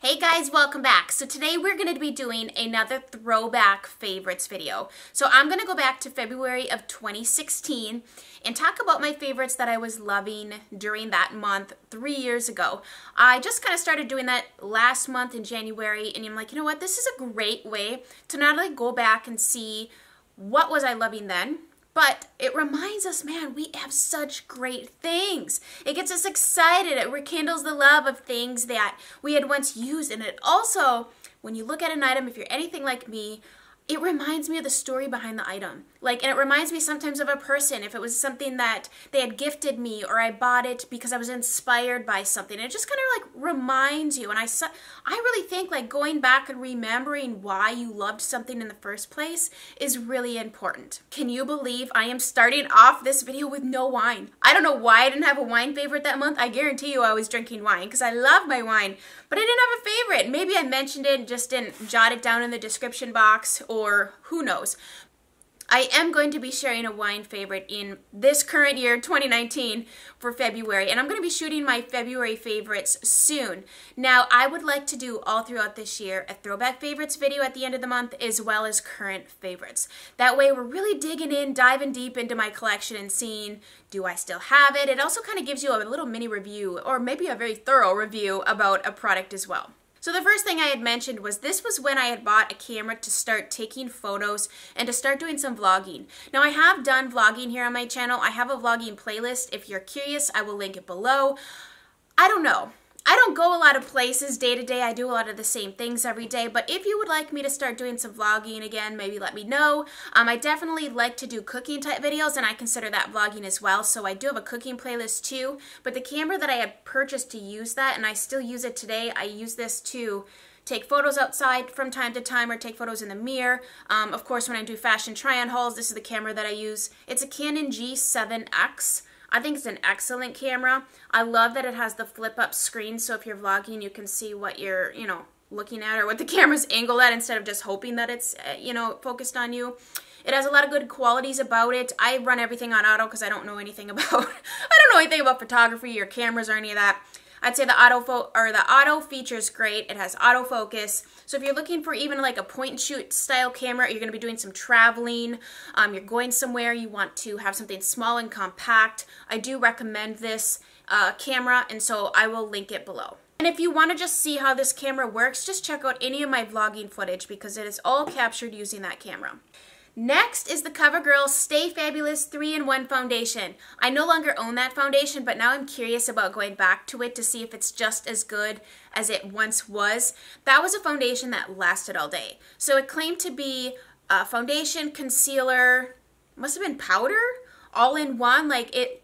Hey guys, welcome back. So today we're going to be doing another throwback favorites video. So I'm going to go back to February of 2016 and talk about my favorites that I was loving during that month 3 years ago. I just kind of started doing that last month in January, and I'm like, you know what, this is a great way to not only go back and see what was I loving then, but it reminds us, man, we have such great things. It gets us excited. It rekindles the love of things that we had once used. And it also, when you look at an item, if you're anything like me, it reminds me of the story behind the item. And it reminds me sometimes of a person, if it was something that they had gifted me or I bought it because I was inspired by something. It just kind of reminds you. And I really think going back and remembering why you loved something in the first place is really important. Can you believe I am starting off this video with no wine? I don't know why I didn't have a wine favorite that month. I guarantee you I was drinking wine because I love my wine, but I didn't have a favorite. Maybe I mentioned it and just didn't jot it down in the description box, or who knows. I am going to be sharing a wine favorite in this current year, 2019, for February, and I'm going to be shooting my February favorites soon. Now, I would like to do all throughout this year a throwback favorites video at the end of the month, as well as current favorites. That way, we're really digging in, diving deep into my collection and seeing, do I still have it? It also kind of gives you a little mini review, or maybe a very thorough review about a product as well. So the first thing I had mentioned was this was when I had bought a camera to start taking photos and to start doing some vlogging. Now I have done vlogging here on my channel. I have a vlogging playlist. If you're curious, I will link it below. I don't know. I don't go a lot of places day to day. I do a lot of the same things every day, but if you would like me to start doing some vlogging again, maybe let me know. I definitely like to do cooking type videos, and I consider that vlogging as well, so I do have a cooking playlist too, but the camera that I had purchased to use that, and I still use it today, I use this to take photos outside from time to time, or take photos in the mirror. Of course, when I do fashion try-on hauls, this is the camera that I use. It's a Canon G7X. I think it's an excellent camera. I love that it has the flip-up screen, so if you're vlogging, you can see what you're, looking at, or what the camera's angled at, instead of just hoping that it's, focused on you. It has a lot of good qualities about it. I run everything on auto because I don't know anything about photography or cameras or any of that. I'd say the auto feature is great. It has autofocus. So if you're looking for even a point and shoot style camera, you're going to be doing some traveling, you're going somewhere, you want to have something small and compact, I do recommend this camera, and so I will link it below. And if you want to just see how this camera works, just check out any of my vlogging footage because it is all captured using that camera. Next is the CoverGirl Stay Fabulous 3-in-1 Foundation. I no longer own that foundation, but now I'm curious about going back to it to see if it's just as good as it once was. That was a foundation that lasted all day. So it claimed to be foundation, concealer, must have been powder, all in one, like it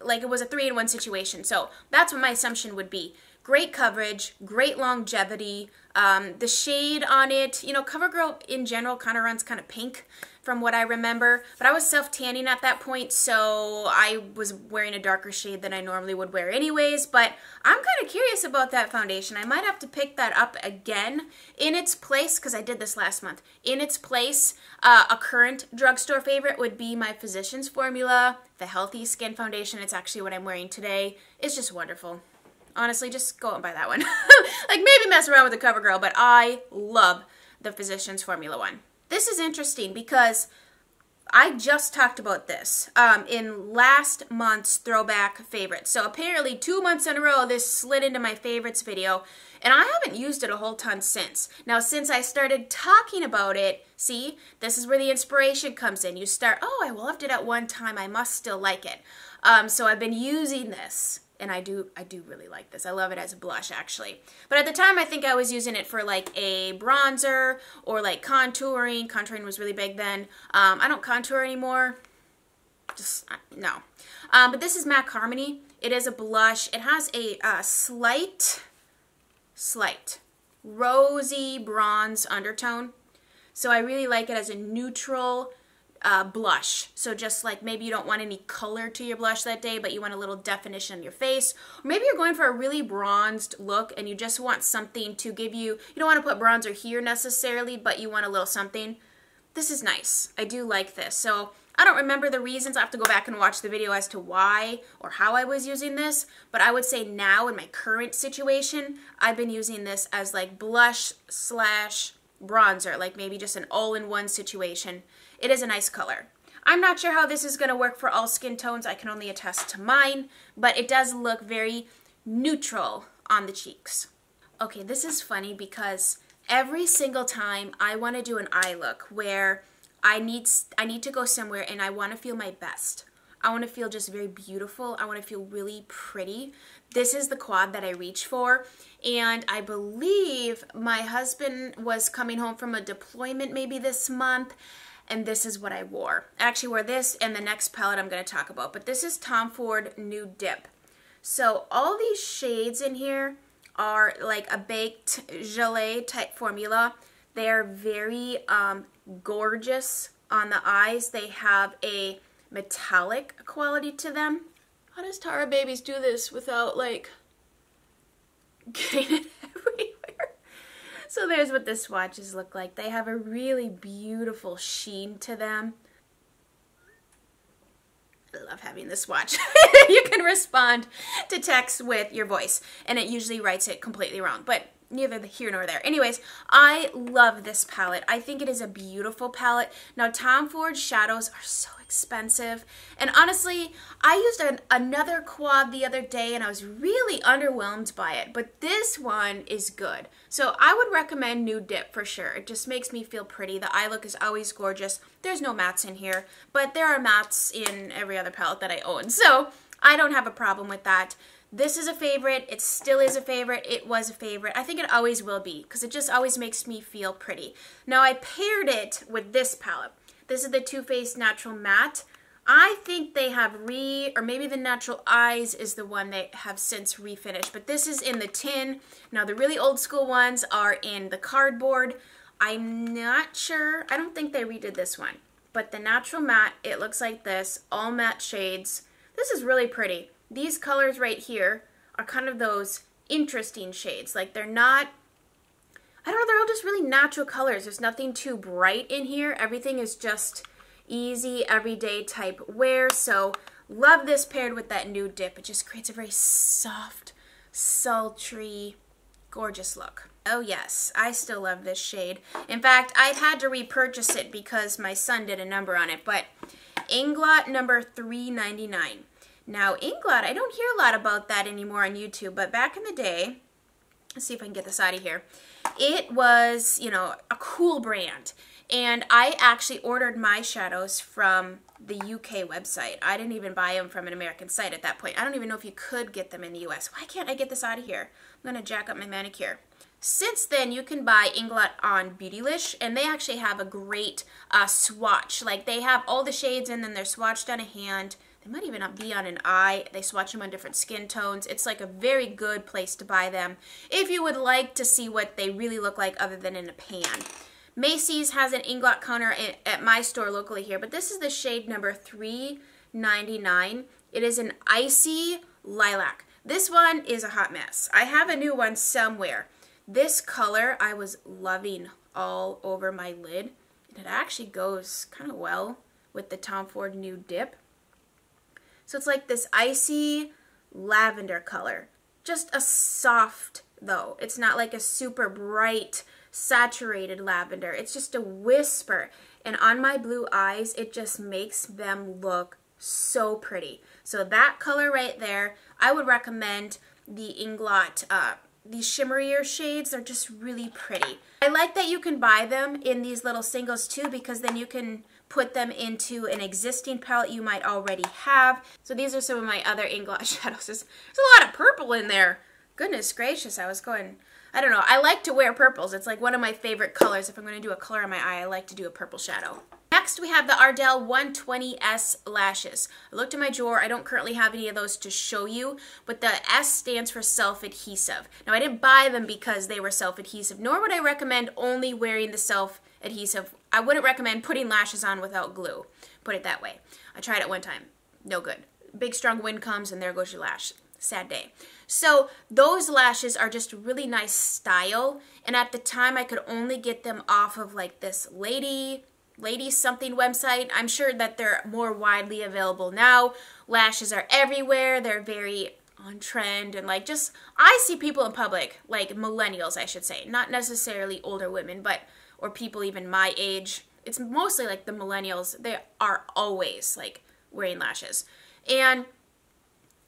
was a 3-in-1 situation. So that's what my assumption would be. Great coverage, great longevity. The shade on it, CoverGirl in general kind of runs kind of pink from what I remember, but I was self-tanning at that point, so I was wearing a darker shade than I normally would wear anyways, but I'm kind of curious about that foundation. I might have to pick that up again in its place, because I did this last month. In its place, a current drugstore favorite would be my Physicians Formula, the Healthy Skin Foundation. It's actually what I'm wearing today. It's just wonderful. Honestly, just go out and buy that one. Maybe mess around with the CoverGirl, but I love the Physicians Formula one. This is interesting because I just talked about this in last month's throwback favorites. So apparently 2 months in a row, this slid into my favorites video, and I haven't used it a whole ton since. Now, since I started talking about it, see, this is where the inspiration comes in. You start, oh, I loved it at one time, I must still like it. So I've been using this. And I do really like this. I love it as a blush, actually. But at the time, I think I was using it for a bronzer or contouring. Contouring was really big then. I don't contour anymore. Just, no. But this is MAC Harmony. It is a blush. It has a slight rosy bronze undertone. So I really like it as a neutral blush. So just maybe you don't want any color to your blush that day, but you want a little definition on your face. Or maybe you're going for a really bronzed look and you just want something to give you, you don't want to put bronzer here necessarily, but you want a little something. This is nice. I do like this. So I don't remember the reasons. I have to go back and watch the video as to why or how I was using this. But I would say now in my current situation, I've been using this as like blush slash bronzer, like maybe just an all-in-one situation. It is a nice color. I'm not sure how this is going to work for all skin tones. I can only attest to mine, but it does look very neutral on the cheeks. Okay, this is funny because every single time I want to do an eye look where I need to go somewhere and I want to feel my best. I want to feel just very beautiful. I want to feel really pretty. This is the quad that I reach for. And I believe my husband was coming home from a deployment maybe this month, and this is what I wore. I actually wore this and the next palette I'm going to talk about. But this is Tom Ford Nude Dip. So all these shades in here are like a baked gelée type formula. They are very gorgeous on the eyes. They have a metallic quality to them. How does Tara Babies do this without like getting it everywhere? So there's what the swatches look like. They have a really beautiful sheen to them. I love having this swatch. You can respond to text with your voice, and it usually writes it completely wrong, but neither here nor there. Anyways, I love this palette. I think it is a beautiful palette. Now, Tom Ford shadows are so expensive, and honestly, I used another quad the other day, and I was really underwhelmed by it, but this one is good. So I would recommend Nude Dip for sure. It just makes me feel pretty. The eye look is always gorgeous. There's no mattes in here, but there are mattes in every other palette that I own, so I don't have a problem with that. This is a favorite. It still is a favorite. It was a favorite. I think it always will be because it just always makes me feel pretty. Now, I paired it with this palette. This is the Too Faced Natural Matte. I think they have or maybe the Natural Eyes is the one they have since refinished, but this is in the tin. Now, the really old school ones are in the cardboard. I'm not sure. I don't think they redid this one, but the Natural Matte, it looks like this, all matte shades. This is really pretty. These colors right here are kind of those interesting shades. Like they're not, I don't know, they're all just really natural colors. There's nothing too bright in here. Everything is just easy, everyday type wear. So love this paired with that Nude Dip. It just creates a very soft, sultry, gorgeous look. Oh yes, I still love this shade. In fact, I've had to repurchase it because my son did a number on it, but Inglot number 399. Now, Inglot, I don't hear a lot about that anymore on YouTube, but back in the day, let's see if I can get this out of here, it was, you know, a cool brand. And I actually ordered my shadows from the UK website. I didn't even buy them from an American site at that point. I don't even know if you could get them in the US. Why can't I get this out of here? I'm going to jack up my manicure. Since then, you can buy Inglot on Beautylish, and they actually have a great swatch. Like, they have all the shades in, and they're swatched on a hand. They might even not be on an eye. They swatch them on different skin tones. It's like a very good place to buy them if you would like to see what they really look like other than in a pan. Macy's has an Inglot counter at my store locally here, but this is the shade number 399. It is an icy lilac. This one is a hot mess. I have a new one somewhere. This color I was loving all over my lid, and it actually goes kind of well with the Tom Ford Nude Dip. So it's like this icy lavender color. Just a soft, though. It's not like a super bright, saturated lavender. It's just a whisper. And on my blue eyes, it just makes them look so pretty. So that color right there, I would recommend the Inglot. These shimmerier shades, they're just really pretty. I like that you can buy them in these little singles too, because then you can put them into an existing palette you might already have. So these are some of my other Inglot shadows. There's a lot of purple in there. Goodness gracious, I don't know. I like to wear purples. It's like one of my favorite colors. If I'm going to do a color on my eye, I like to do a purple shadow. Next, we have the Ardell 120S lashes. I looked in my drawer. I don't currently have any of those to show you, but the S stands for self-adhesive. Now, I didn't buy them because they were self-adhesive, nor would I recommend only wearing the self-adhesive. I wouldn't recommend putting lashes on without glue, put it that way. I tried it one time. No good. Big, strong wind comes, and there goes your lash. Sad day. So those lashes are just really nice style, and at the time I could only get them off of like this lady Ladies Something website. I'm sure that they're more widely available now. Lashes are everywhere. They're very on trend, and like, just, I see people in public, like millennials, I should say, not necessarily older women, but, or people even my age. It's mostly like the millennials. They are always like wearing lashes. And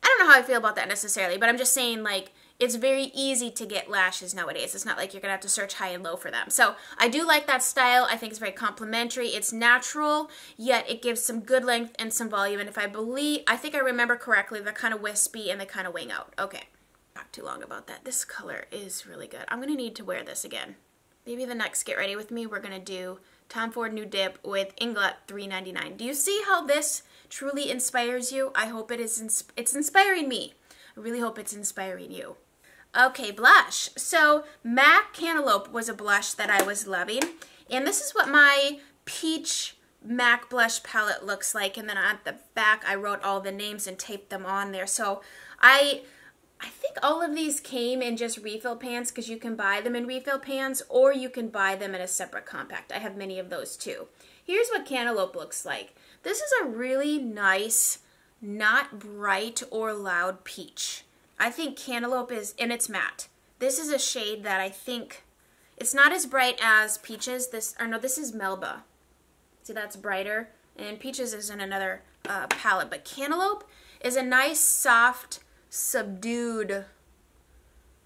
I don't know how I feel about that necessarily, but I'm just saying, like, it's very easy to get lashes nowadays. It's not like you're going to have to search high and low for them. So I do like that style. I think it's very complimentary. It's natural, yet it gives some good length and some volume. And I think I remember correctly, they're kind of wispy and they kind of wing out. Okay, not too long about that. This color is really good. I'm going to need to wear this again. Maybe the next Get Ready With Me, we're going to do Tom Ford Nude Dip with Inglot $3.99. Do you see how this truly inspires you? I hope it's inspiring me. I really hope it's inspiring you. Okay, blush. So MAC Cantaloupe was a blush that I was loving. And this is what my peach MAC blush palette looks like. And then at the back, I wrote all the names and taped them on there. So I think all of these came in just refill pans, because you can buy them in refill pans, or you can buy them in a separate compact. I have many of those too. Here's what Cantaloupe looks like. This is a really nice, not bright or loud peach. I think Cantaloupe is, and it's matte. This is a shade that I think, it's not as bright as Peaches. This is Melba. See, that's brighter. And Peaches is in another palette. But Cantaloupe is a nice, soft, subdued,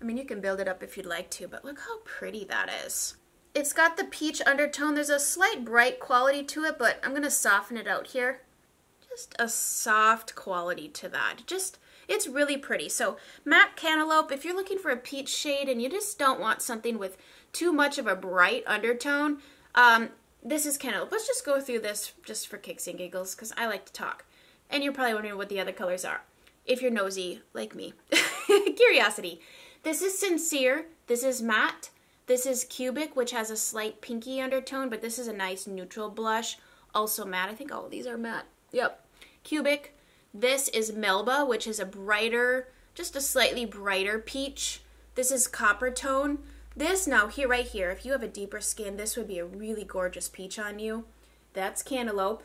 I mean, you can build it up if you'd like to, but look how pretty that is. It's got the peach undertone. There's a slight bright quality to it, but I'm going to soften it out here. Just a soft quality to that. It's really pretty. So MAC Cantaloupe, if you're looking for a peach shade and you just don't want something with too much of a bright undertone, this is Cantaloupe. Let's just go through this just for kicks and giggles, because I like to talk. And you're probably wondering what the other colors are, if you're nosy like me. Curiosity. This is Sincere. This is Matte. This is Cubic, which has a slight pinky undertone, but this is a nice neutral blush. Also matte. I think all of these are matte. Yep. Cubic. This is Melba, which is a brighter, just a slightly brighter peach. This is Copper Tone. This, now here, right here, if you have a deeper skin, this would be a really gorgeous peach on you. That's Cantaloupe.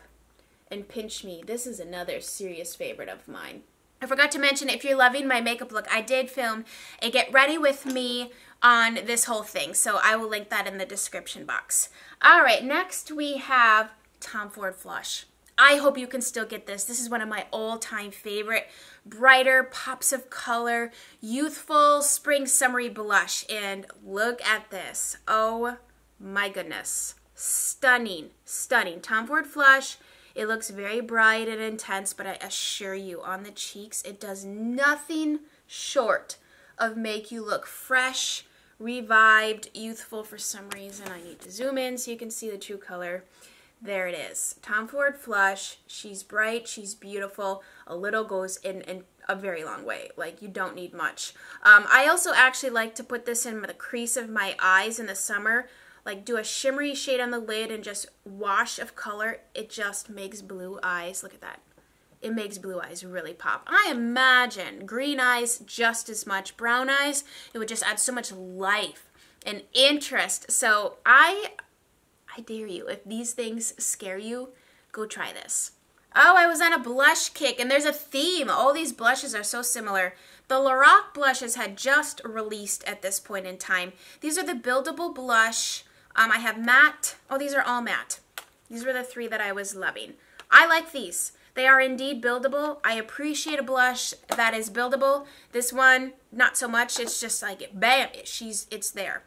And Pinch Me. This is another serious favorite of mine. I forgot to mention, if you're loving my makeup look, I did film a Get Ready With Me on this whole thing, so I will link that in the description box. All right, next we have Tom Ford Flush. I hope you can still get this. This is one of my all-time favorite, brighter pops of color, youthful spring summery blush. And look at this. Oh my goodness. Stunning, stunning. Tom Ford Flush. It looks very bright and intense, but I assure you, on the cheeks, it does nothing short of make you look fresh, revived, youthful. For some reason, I need to zoom in so you can see the true color. There it is. Tom Ford Flush. She's bright. She's beautiful. A little goes in a very long way. Like, you don't need much. I also actually like to put this in the crease of my eyes in the summer. Like, do a shimmery shade on the lid and just wash of color. It just makes blue eyes. Look at that. It makes blue eyes really pop. I imagine green eyes just as much. Brown eyes, it would just add so much life and interest. So I dare you, if these things scare you, go try this. Oh, I was on a blush kick, and there's a theme. All these blushes are so similar. The Lorac blushes had just released at this point in time. These are the buildable blush. I have matte. Oh, these are all matte. These were the three that I was loving. I like these. They are indeed buildable. I appreciate a blush that is buildable. This one, not so much. It's just like, bam, it's there.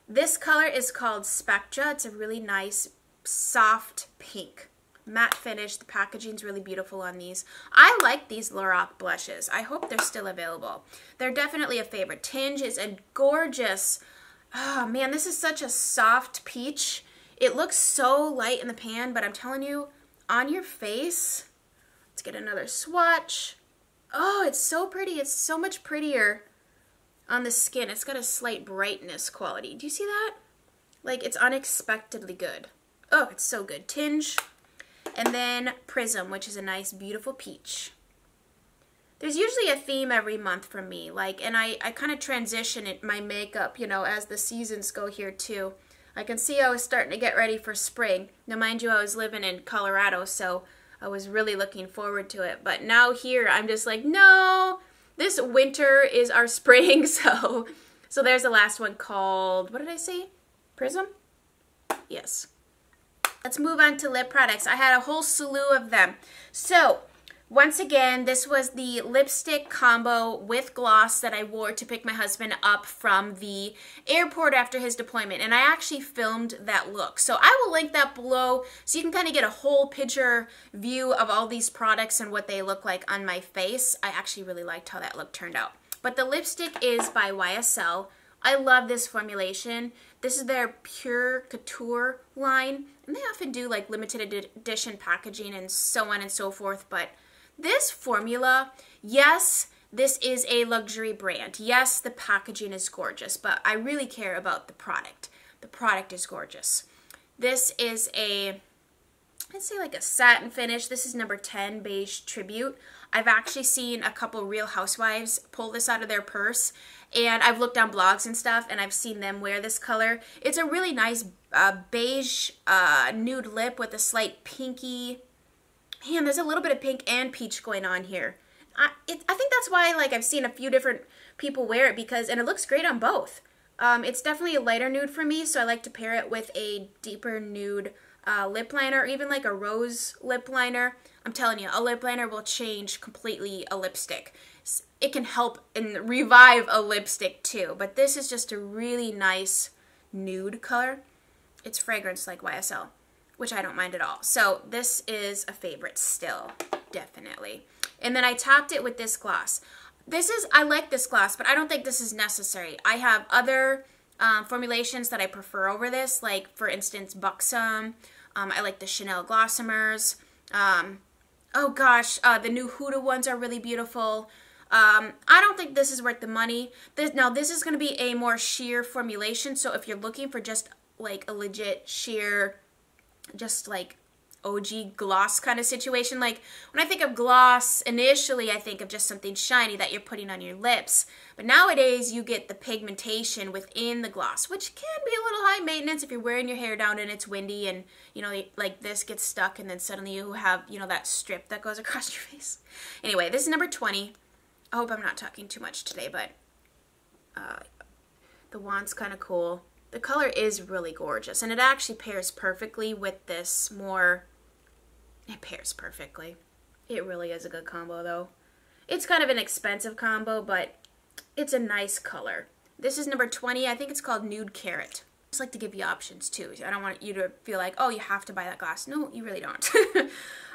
This color is called Spectra. It's a really nice, soft pink. Matte finish. The packaging's really beautiful on these. I like these Lorac blushes. I hope they're still available. They're definitely a favorite. Tinge is a gorgeous, oh man, this is such a soft peach. It looks so light in the pan, but I'm telling you, on your face, let's get another swatch. Oh, it's so pretty. It's so much prettier on the skin. It's got a slight brightness quality. Do you see that? Like, it's unexpectedly good. Oh, it's so good. Tinge. And then Prism, which is a nice, beautiful peach. There's usually a theme every month from me. Like, and I kind of transition my makeup, you know, as the seasons go here too. I can see I was starting to get ready for spring. Now, mind you, I was living in Colorado, so I was really looking forward to it. But now here, I'm just like, no, this winter is our spring. So there's the last one called, what did I say? Prism? Yes. Let's move on to lip products. I had a whole slew of them. So, once again, this was the lipstick combo with gloss that I wore to pick my husband up from the airport after his deployment. And I actually filmed that look. So I will link that below so you can kind of get a whole picture view of all these products and what they look like on my face. I actually really liked how that look turned out. But the lipstick is by YSL. I love this formulation. This is their Pure Couture line. And they often do like limited edition packaging and so on and so forth. But this formula, yes, this is a luxury brand. Yes, the packaging is gorgeous, but I really care about the product. The product is gorgeous. This is a, let's say like a satin finish. This is number 10, Beige Tribute. I've actually seen a couple Real Housewives pull this out of their purse, and I've looked on blogs and stuff, and I've seen them wear this color. It's a really nice beige nude lip with a slight pinky. Man, there's a little bit of pink and peach going on here. I think that's why like I've seen a few different people wear it and it looks great on both. It's definitely a lighter nude for me, so I like to pair it with a deeper nude lip liner, or even like a rose lip liner. I'm telling you, a lip liner will change completely a lipstick. It can help and revive a lipstick too, but this is just a really nice nude color. It's fragrance like YSL, which I don't mind at all. So this is a favorite still, definitely. And then I topped it with this gloss. I like this gloss, but I don't think this is necessary. I have other formulations that I prefer over this, like for instance, Buxom. I like the Chanel Glossomers. Oh gosh, the new Huda ones are really beautiful. I don't think this is worth the money. This is going to be a more sheer formulation, so if you're looking for just like a legit sheer, just like OG gloss kind of situation. Like when I think of gloss, initially I think of just something shiny that you're putting on your lips. But nowadays you get the pigmentation within the gloss, which can be a little high maintenance if you're wearing your hair down and it's windy and, you know, like this gets stuck and then suddenly you have, you know, that strip that goes across your face. Anyway, this is number 20. I hope I'm not talking too much today, but the wand's kind of cool. The color is really gorgeous, and it actually pairs perfectly with this more, it pairs perfectly. It really is a good combo, though. It's kind of an expensive combo, but it's a nice color. This is number 20. I think it's called Nude Carrot. I just like to give you options, too. I don't want you to feel like, oh, you have to buy that glass. No, you really don't.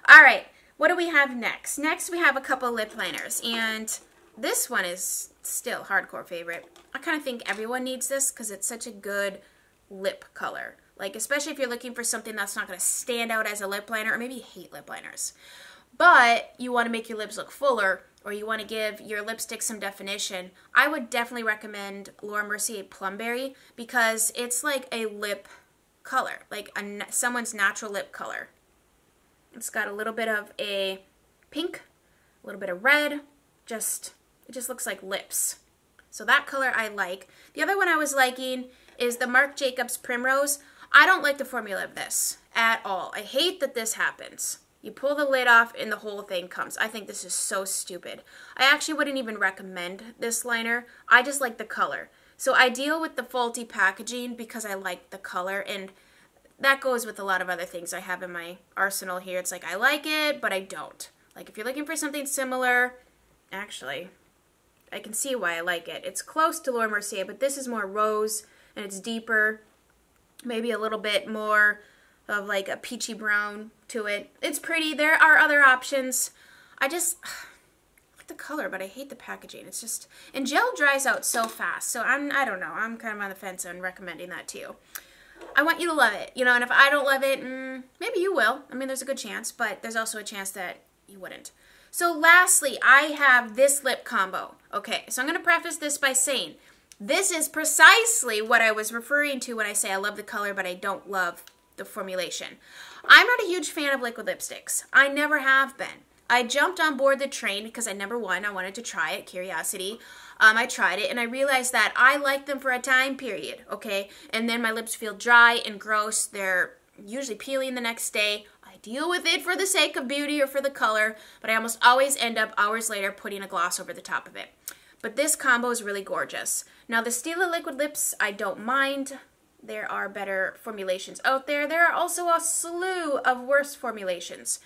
All right, what do we have next? Next, we have a couple lip liners, and this one is still hardcore favorite. I kind of think everyone needs this because it's such a good lip color. Like, especially if you're looking for something that's not going to stand out as a lip liner, or maybe you hate lip liners, but you want to make your lips look fuller, or you want to give your lipstick some definition, I would definitely recommend Laura Mercier Plumberry because it's like a lip color, like someone's natural lip color. It's got a little bit of a pink, a little bit of red, it just looks like lips. So that color I like. The other one I was liking is the Marc Jacobs Primrose. I don't like the formula of this at all. I hate that this happens. You pull the lid off and the whole thing comes. I think this is so stupid. I actually wouldn't even recommend this liner. I just like the color. So I deal with the faulty packaging because I like the color, and that goes with a lot of other things I have in my arsenal here. It's like I like it, but I don't. Like if you're looking for something similar, actually, I can see why I like it. It's close to Laura Mercier, but this is more rose and it's deeper. Maybe a little bit more of like a peachy brown to it. It's pretty. There are other options. I like the color, but I hate the packaging. It's just, and gel dries out so fast. So I don't know. I'm kind of on the fence on recommending that to you. I want you to love it, you know, and if I don't love it, maybe you will. I mean, there's a good chance, but there's also a chance that you wouldn't. So lastly, I have this lip combo. Okay, so I'm going to preface this by saying this is precisely what I was referring to when I say I love the color, but I don't love the formulation. I'm not a huge fan of liquid lipsticks. I never have been. I jumped on board the train because I, number one, I wanted to try it, curiosity. I tried it and I realized that I like them for a time period, okay? And then my lips feel dry and gross. They're usually peeling the next day. I deal with it for the sake of beauty or for the color, but I almost always end up hours later putting a gloss over the top of it. But this combo is really gorgeous. Now the Stila liquid lips, I don't mind. There are better formulations out there. There are also a slew of worse formulations.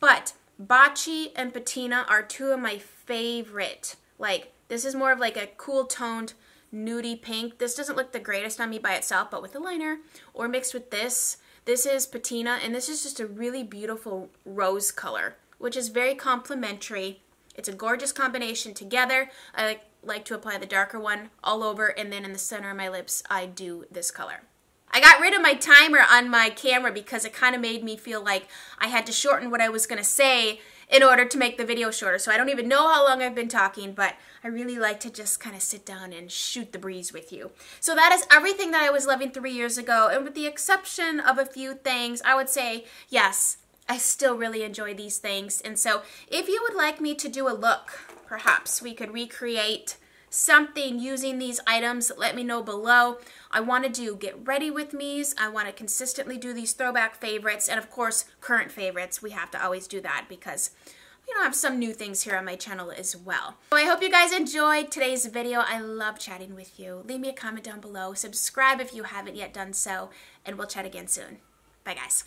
But Bocce and Patina are two of my favorite. Like, this is more of like a cool toned nudie pink. This doesn't look the greatest on me by itself, but with a liner or mixed with this. This is Patina, and this is just a really beautiful rose color, which is very complimentary. It's a gorgeous combination together. I like to apply the darker one all over, and then in the center of my lips, I do this color. I got rid of my timer on my camera because it kind of made me feel like I had to shorten what I was going to say in order to make the video shorter. So I don't even know how long I've been talking, but I really like to just kind of sit down and shoot the breeze with you. So that is everything that I was loving 3 years ago, and with the exception of a few things, I would say, yes, I still really enjoy these things. And so if you would like me to do a look, perhaps we could recreate something using these items, let me know below. I want to do get ready with me's. I want to consistently do these throwback favorites, and of course current favorites. We have to always do that because I have some new things here on my channel as well. So I hope you guys enjoyed today's video. I love chatting with you. Leave me a comment down below. Subscribe if you haven't yet done so, and we'll chat again soon. Bye guys.